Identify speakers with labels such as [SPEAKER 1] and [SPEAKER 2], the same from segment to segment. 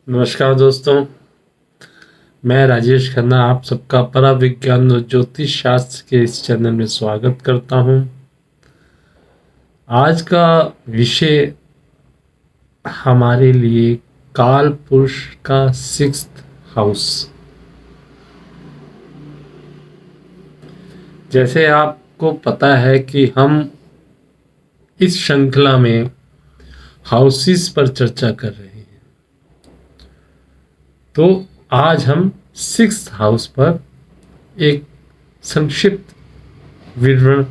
[SPEAKER 1] नमस्कार दोस्तों, मैं राजेश खन्ना आप सबका पराविज्ञान और ज्योतिष शास्त्र के इस चैनल में स्वागत करता हूं। आज का विषय हमारे लिए काल पुरुष का 6th हाउस। जैसे आपको पता है कि हम इस श्रृंखला में हाउसेस पर चर्चा कर रहे हैं, तो आज हम 6th हाउस पर एक संक्षिप्त विवरण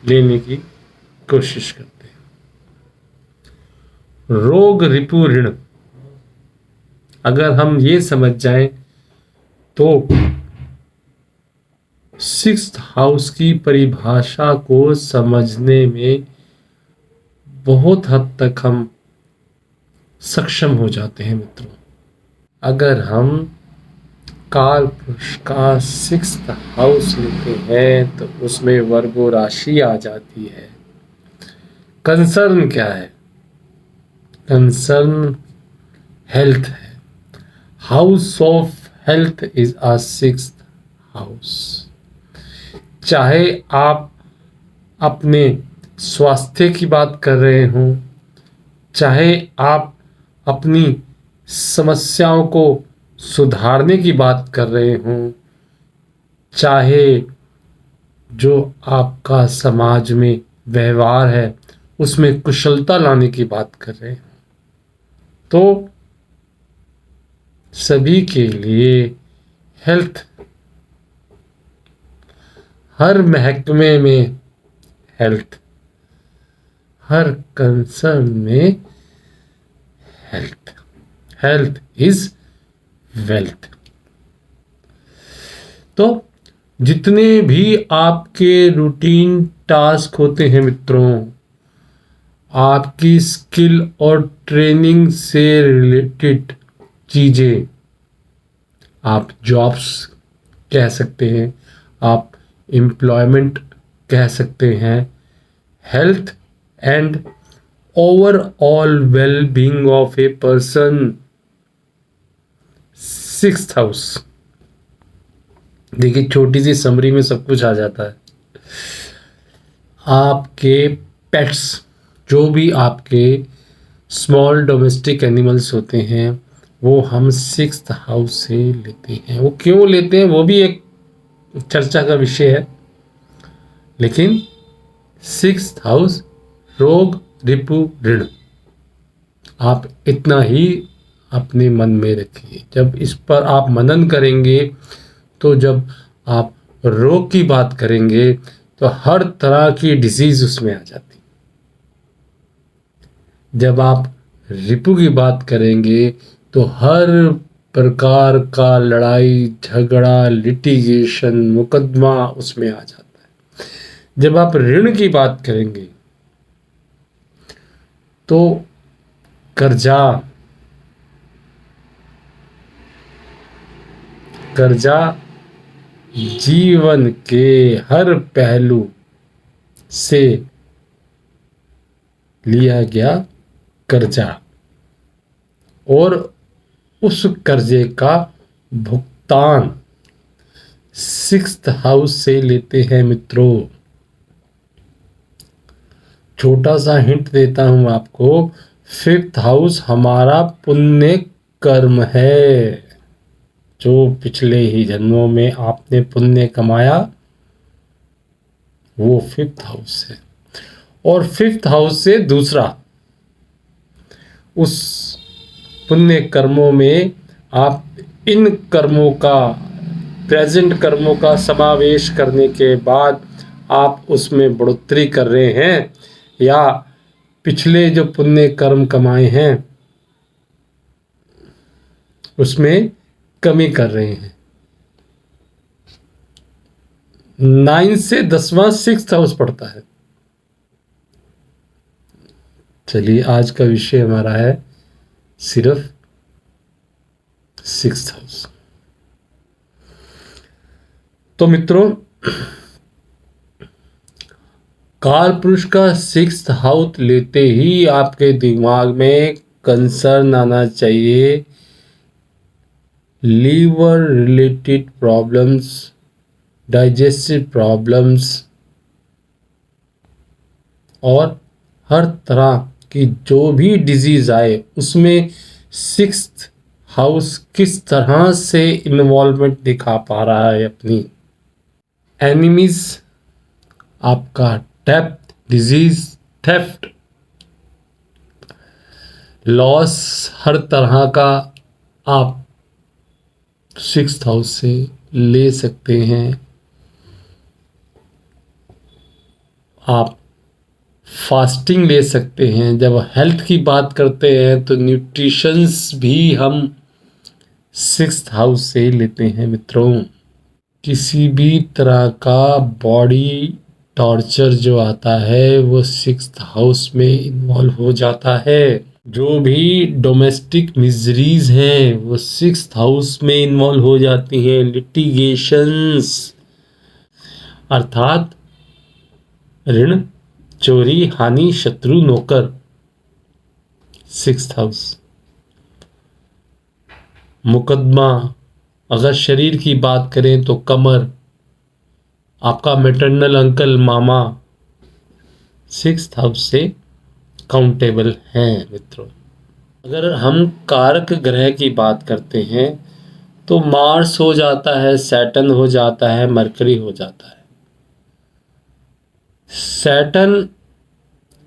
[SPEAKER 1] लेने की कोशिश करते हैं। रोग रिपु ऋण, अगर हम ये समझ जाएं तो 6th हाउस की परिभाषा को समझने में बहुत हद तक हम सक्षम हो जाते हैं मित्रों। अगर हम काल पुरुष का 6th हाउस लेते हैं तो उसमें वर्गो राशि आ जाती है। कंसर्न क्या है? कंसर्न हेल्थ है। House of health is a 6th house. चाहे आप अपने स्वास्थ्य की बात कर रहे हों, चाहे आप अपनी समस्याओं को सुधारने की बात कर रहे हों, चाहे जो आपका समाज में व्यवहार है उसमें कुशलता लाने की बात कर रहे हैं, तो सभी के लिए हेल्थ, हर महकमे में हेल्थ, हर कंसर्न में हेल्थ। Health is wealth. तो जितने भी आपके रूटीन टास्क होते हैं मित्रों, आपकी स्किल और ट्रेनिंग से रिलेटेड चीज़ें, आप जॉब्स कह सकते हैं, आप एम्प्लॉयमेंट कह सकते हैं, health and overall well-being of a person, 6th house. देखिए, छोटी सी समरी में सब कुछ आ जाता है। आपके पेट्स, जो भी आपके स्मॉल डोमेस्टिक एनिमल्स होते हैं, वो हम 6th हाउस से लेते हैं। वो क्यों लेते हैं वो भी एक चर्चा का विषय है, लेकिन 6th हाउस रोग रिपु ऋण, आप इतना ही अपने मन में रखिए। जब इस पर आप मनन करेंगे तो जब आप रोग की बात करेंगे तो हर तरह की डिजीज उसमें आ जाती। जब आप रिपु की बात करेंगे तो हर प्रकार का लड़ाई झगड़ा, लिटिगेशन, मुकदमा उसमें आ जाता है। जब आप ऋण की बात करेंगे तो कर्जा, जीवन के हर पहलू से लिया गया कर्जा और उस कर्जे का भुगतान 6th हाउस से लेते हैं मित्रों। छोटा सा हिंट देता हूं आपको, 5th हाउस हमारा पुण्य कर्म है। जो पिछले ही जन्मों में आपने पुण्य कमाया वो 5th हाउस है। और 5th हाउस से दूसरा, उस पुण्य कर्मों में आप इन कर्मों का, प्रेजेंट कर्मों का समावेश करने के बाद आप उसमें बढ़ोतरी कर रहे हैं या पिछले जो पुण्य कर्म कमाए हैं उसमें कमी कर रहे हैं। 9 से 10वां 6th हाउस पड़ता है। चलिए, आज का विषय हमारा है सिर्फ 6th हाउस। तो मित्रों, काल पुरुष का 6th हाउस लेते ही आपके दिमाग में कंसर्न आना चाहिए liver related problems, digestive problems और हर तरह की जो भी डिजीज आए उसमें सिक्स्थ हाउस किस तरह से इन्वॉल्वमेंट दिखा पा रहा है अपनी। एनिमीज आपका डेप्थ, डिजीज, थेफ्ट, लॉस, हर तरह का आप सिक्स्थ हाउस से ले सकते हैं। आप फास्टिंग ले सकते हैं। जब हेल्थ की बात करते हैं तो न्यूट्रिशंस भी हम सिक्स्थ हाउस से लेते हैं मित्रों। किसी भी तरह का बॉडी टॉर्चर जो आता है वो सिक्स्थ हाउस में इन्वॉल्व हो जाता है। जो भी डोमेस्टिक मिजरीज हैं वो सिक्स्थ हाउस में इन्वॉल्व हो जाती हैं। लिटिगेशंस अर्थात ऋण, चोरी, हानि, शत्रु, नौकर, सिक्स्थ हाउस। मुकदमा, अगर शरीर की बात करें तो कमर, आपका मैटरनल अंकल, मामा सिक्स्थ हाउस से काउंटेबल हैं मित्रों। अगर हम कारक ग्रह की बात करते हैं तो मार्स हो जाता है, सैटर्न हो जाता है, मरकरी हो जाता है। सैटर्न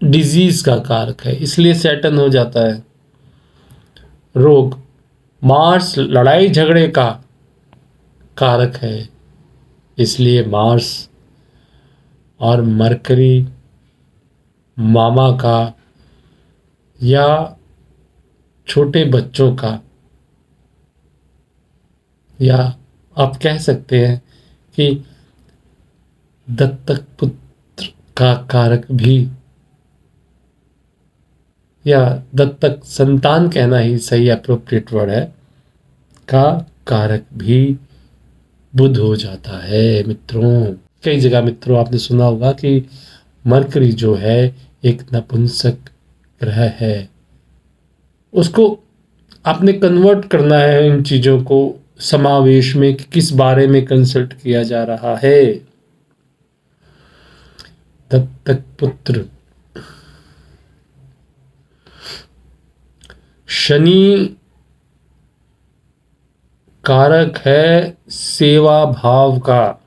[SPEAKER 1] डिजीज का कारक है इसलिए सैटर्न हो जाता है। रोग, मार्स लड़ाई झगड़े का कारक है इसलिए मार्स, और मरकरी मामा का या छोटे बच्चों का, या आप कह सकते हैं कि दत्तक पुत्र का कारक भी, या दत्तक संतान कहना ही सही अप्रोप्रिएट वर्ड है, का कारक भी बुध हो जाता है मित्रों। कई जगह मित्रों आपने सुना होगा कि मरकरी जो है एक नपुंसक ग्रह है। उसको आपने कन्वर्ट करना है इन चीजों को समावेश में कि किस बारे में कंसल्ट किया जा रहा है। दत्तक पुत्र, शनि कारक है सेवा भाव का,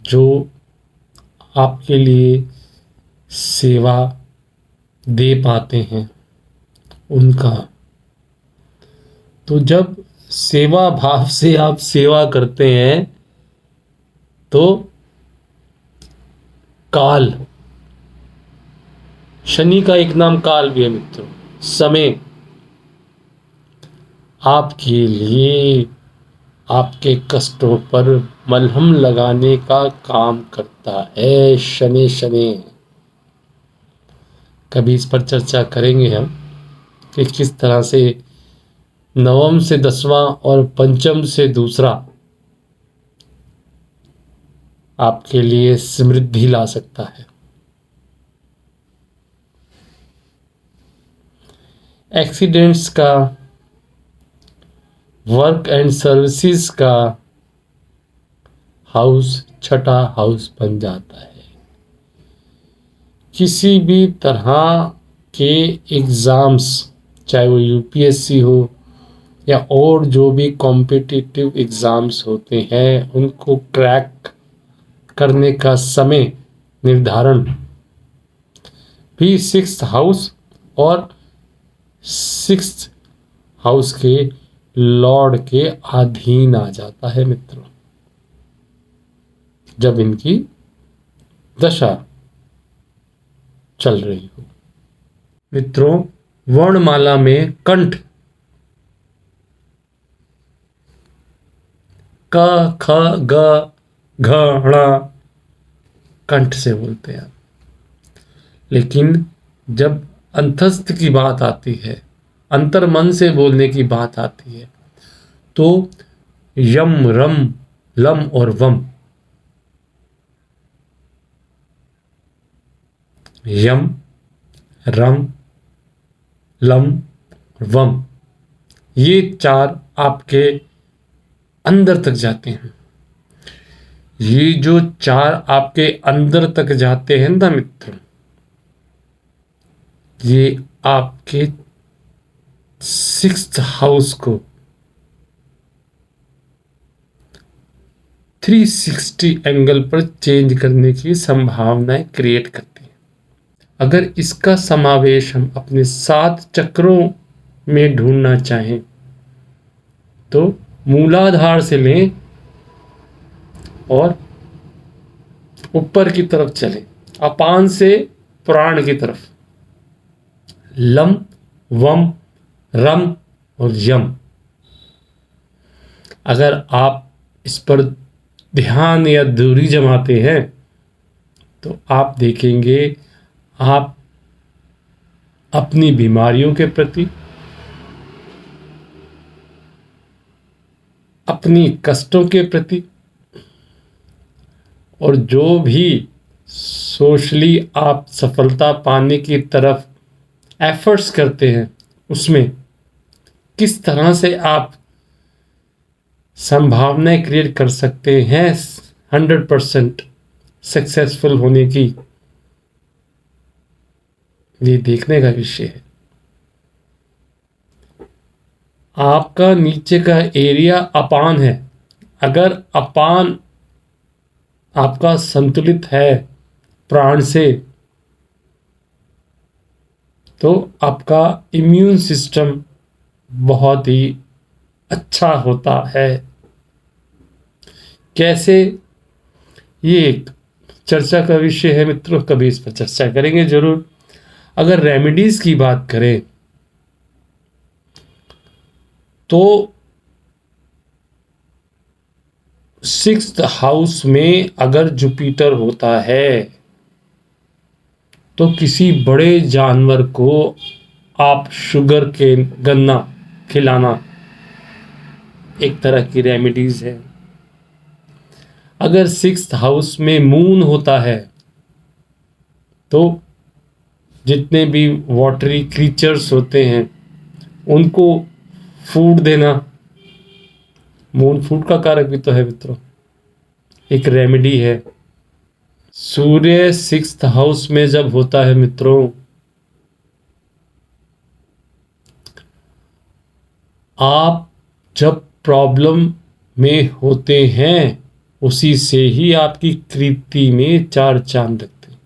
[SPEAKER 1] जो आपके लिए सेवा दे पाते हैं उनका। तो जब सेवा भाव से आप सेवा करते हैं तो काल, शनि का एक नाम काल भी है मित्रों, समय आपके लिए आपके कष्टों पर मलहम लगाने का काम करता है। शनि शनि कभी इस पर चर्चा करेंगे हम कि किस तरह से नवम से दसवां और पंचम से दूसरा आपके लिए समृद्धि ला सकता है। एक्सीडेंट्स का, वर्क एंड सर्विसेज का हाउस छठा हाउस बन जाता है। किसी भी तरह के एग्ज़ाम्स, चाहे वो यूपीएससी हो या और जो भी कॉम्पिटिटिव एग्ज़ाम्स होते हैं, उनको क्रैक करने का समय निर्धारण भी सिक्स्थ हाउस और सिक्स्थ हाउस के लॉर्ड के अधीन आ जाता है मित्रों, जब इनकी दशा चल रही हो। मित्रों, वर्णमाला में कंठ क, ख, ग, घ, ण कंठ से बोलते हैं, लेकिन जब अंतस्थ की बात आती है, अंतर्मन से बोलने की बात आती है, तो यम, रम, लम और वम, यम, रम, लम, वम, ये 4 आपके अंदर तक जाते हैं। ये जो 4 आपके अंदर तक जाते हैं ना मित्र, ये आपके 6th हाउस को 360 एंगल पर चेंज करने की संभावनाएं क्रिएट करती हैं। अगर इसका समावेश हम अपने 7 चक्रों में ढूंढना चाहें तो मूलाधार से लें और ऊपर की तरफ चलें, अपान से प्राण की तरफ, लम, वम, रम और यम। अगर आप इस पर ध्यान या दूरी जमाते हैं तो आप देखेंगे आप अपनी बीमारियों के प्रति, अपनी कष्टों के प्रति और जो भी सोशली आप सफलता पाने की तरफ एफर्ट्स करते हैं उसमें किस तरह से आप संभावनाएं क्रिएट कर सकते हैं 100% सक्सेसफुल होने की, ये देखने का विषय है। आपका नीचे का एरिया अपान है। अगर अपान आपका संतुलित है प्राण से तो आपका इम्यून सिस्टम बहुत ही अच्छा होता है। कैसे, ये एक चर्चा का विषय है मित्रों, कभी इस पर चर्चा करेंगे जरूर। अगर रेमेडीज की बात करें तो 6th हाउस में अगर जुपिटर होता है तो किसी बड़े जानवर को आप शुगर के गन्ना खिलाना एक तरह की रेमेडीज है। अगर 6th हाउस में मून होता है तो जितने भी वाटरी क्रीचर्स होते हैं उनको फूड देना, मून फूड का कारक भी तो है मित्रों, एक रेमेडी है। सूर्य 6th हाउस में जब होता है मित्रों, आप जब प्रॉब्लम में होते हैं उसी से ही आपकी कीर्ति में 4 चांद लगते हैं,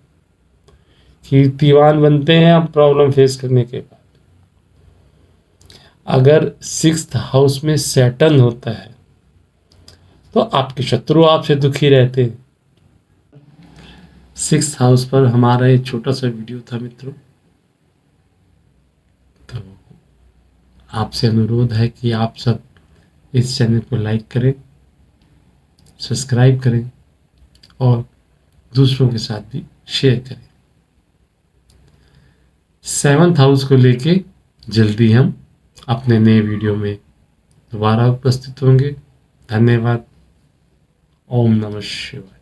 [SPEAKER 1] कीर्तिवान बनते हैं आप प्रॉब्लम फेस करने के बाद। अगर 6th हाउस में सैटर्न होता है तो आपके शत्रु आपसे दुखी रहते हैं। 6th हाउस पर हमारा एक छोटा सा वीडियो था मित्रों, तो आपसे अनुरोध है कि आप सब इस चैनल को लाइक करें, सब्सक्राइब करें और दूसरों के साथ भी शेयर करें। 7th हाउस को लेके जल्दी हम अपने नए वीडियो में दोबारा उपस्थित होंगे। धन्यवाद। ओम नमः शिवाय।